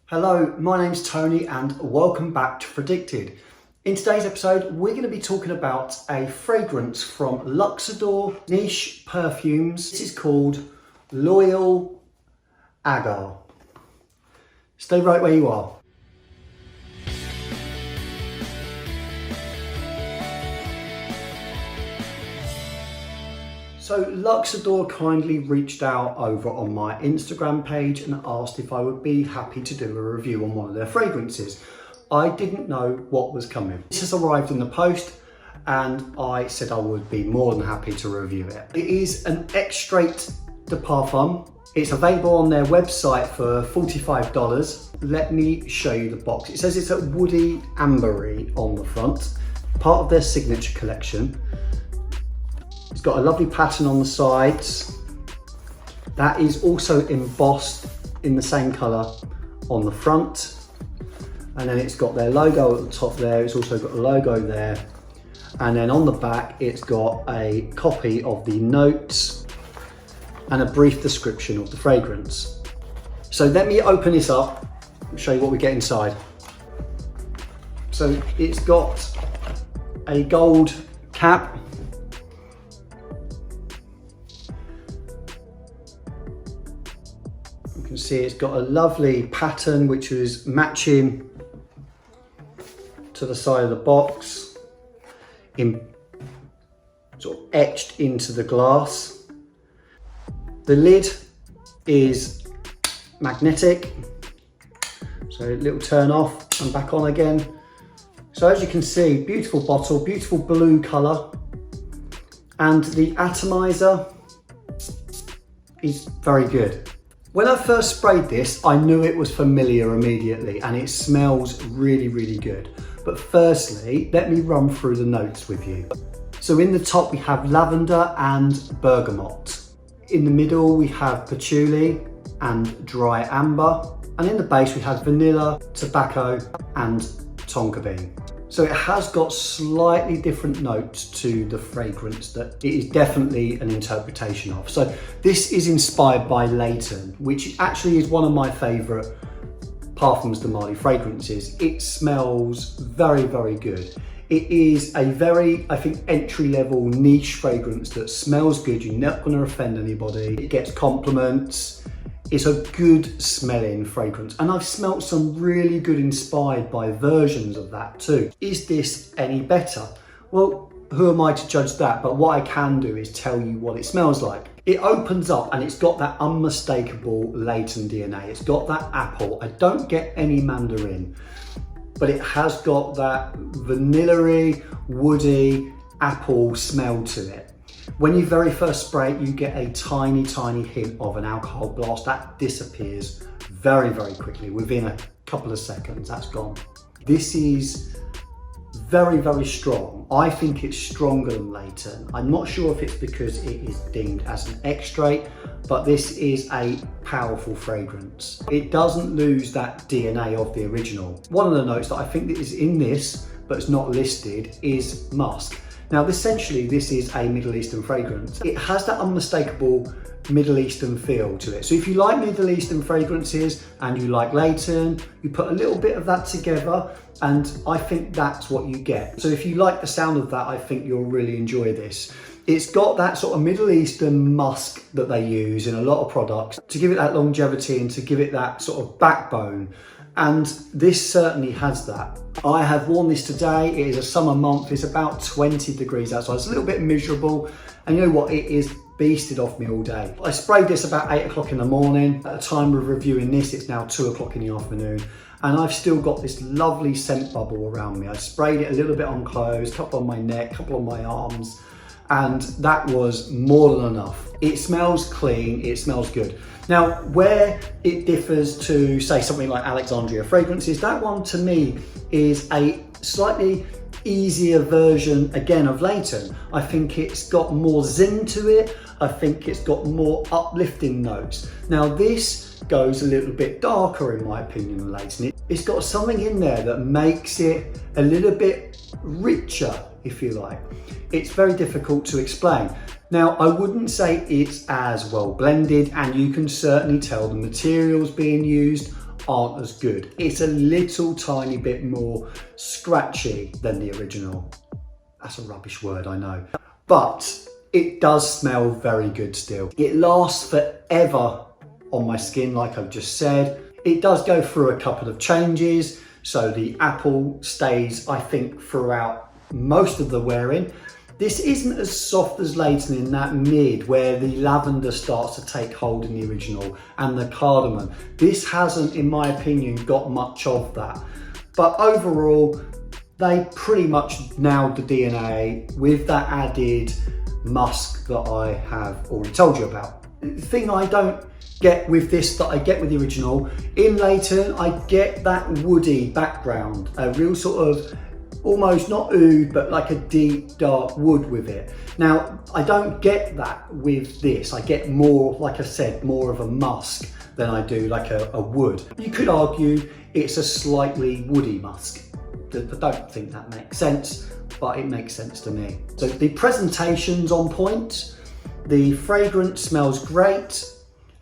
Hello, my name's Tony and welcome back to Fragdicted. In today's episode, we're going to be talking about a fragrance from Luxodor Niche Perfumes. This is called Loyal Agar. Stay right where you are. So Luxodor kindly reached out over on my Instagram page and asked if I would be happy to do a review on one of their fragrances. I didn't know what was coming. This has arrived in the post and I said I would be more than happy to review it. It is an extrait de parfum. It's available on their website for $45. Let me show you the box. It says it's a woody ambery on the front, part of their signature collection. It's got a lovely pattern on the sides. That is also embossed in the same colour on the front. And then it's got their logo at the top there. It's also got a logo there. And then on the back, it's got a copy of the notes and a brief description of the fragrance. So let me open this up and show you what we get inside. So it's got a gold cap. You can see it's got a lovely pattern which is matching to the side of the box, sort of etched into the glass. The lid is magnetic, so a little turn off and back on again. So as you can see, beautiful bottle, beautiful blue colour, and the atomizer is very good. When I first sprayed this, I knew it was familiar immediately and it smells really, really good. But firstly, let me run through the notes with you. So in the top, we have lavender and bergamot. In the middle, we have patchouli and dry amber. And in the base, we have vanilla, tobacco and tonka bean. So it has got slightly different notes to the fragrance that it is definitely an interpretation of. So this is inspired by Layton, which actually is one of my favourite Parfums de Marly fragrances. It smells very, very good. It is a very, I think, entry-level niche fragrance that smells good. You're not going to offend anybody. It gets compliments. It's a good smelling fragrance. And I've smelt some really good inspired by versions of that too. Is this any better? Well, who am I to judge that? But what I can do is tell you what it smells like. It opens up and it's got that unmistakable Layton DNA. It's got that apple. I don't get any mandarin, but it has got that vanilla-y, woody apple smell to it. When you very first spray it, you get a tiny, tiny hint of an alcohol blast. That disappears very, very quickly. Within a couple of seconds, that's gone. This is very, very strong. I think it's stronger than Layton. I'm not sure if it's because it is deemed as an extrait, but this is a powerful fragrance. It doesn't lose that DNA of the original. One of the notes that I think that is in this, but it's not listed, is musk. Now, essentially, this is a Middle Eastern fragrance. It has that unmistakable Middle Eastern feel to it. So if you like Middle Eastern fragrances and you like Layton, you put a little bit of that together and I think that's what you get. So if you like the sound of that, I think you'll really enjoy this. It's got that sort of Middle Eastern musk that they use in a lot of products to give it that longevity and to give it that sort of backbone. And this certainly has that. I have worn this today. It is a summer month. It's about 20 degrees outside. It's a little bit miserable. And you know what? It is beasted off me all day. I sprayed this about 8 o'clock in the morning. At the time of reviewing this, it's now 2 o'clock in the afternoon. And I've still got this lovely scent bubble around me. I sprayed it a little bit on clothes, a couple on my neck, a couple on my arms. And that was more than enough. It smells clean, it smells good. Now, where it differs to, say, something like Alexandria fragrances, that one to me is a slightly easier version, again, of Layton. I think it's got more zing to it. I think it's got more uplifting notes. Now, this goes a little bit darker, in my opinion, than Layton. It's got something in there that makes it a little bit richer, if you like. It's very difficult to explain. Now, I wouldn't say it's as well blended, and you can certainly tell the materials being used aren't as good. It's a little tiny bit more scratchy than the original. That's a rubbish word, I know. But it does smell very good still. It lasts forever on my skin, like I've just said. It does go through a couple of changes. So the apple stays, I think, throughout most of the wearing. This isn't as soft as Leighton in that mid where the lavender starts to take hold in the original and the cardamom. This hasn't, in my opinion, got much of that. But overall, they pretty much nailed the DNA with that added musk that I have already told you about. The thing I don't get with this that I get with the original, in Leighton, I get that woody background, a real sort of almost not oud, but like a deep dark wood with it. Now, I don't get that with this. I get more, like I said, more of a musk than I do like a wood. You could argue it's a slightly woody musk. I don't think that makes sense, but it makes sense to me. So the presentation's on point. The fragrance smells great,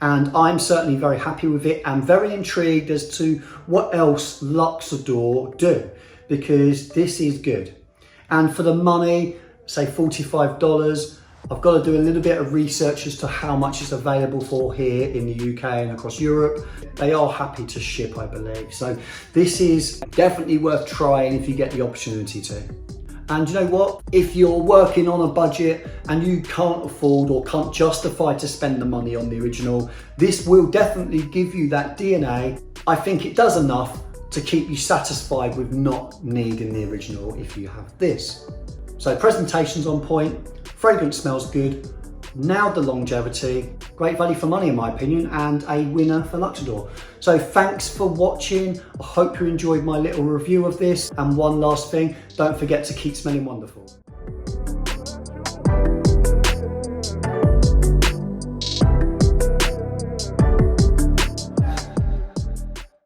and I'm certainly very happy with it. I'm very intrigued as to what else Luxodor do, because this is good. And for the money, say $45, I've got to do a little bit of research as to how much it's available for here in the UK and across Europe. They are happy to ship, I believe. So this is definitely worth trying if you get the opportunity to. And you know what? If you're working on a budget and you can't afford or can't justify to spend the money on the original, this will definitely give you that DNA. I think it does enough to keep you satisfied with not needing the original if you have this. So presentation's on point, fragrance smells good, nailed the longevity, great value for money in my opinion, and a winner for Luxodor. So thanks for watching. I hope you enjoyed my little review of this. And one last thing, don't forget to keep smelling wonderful.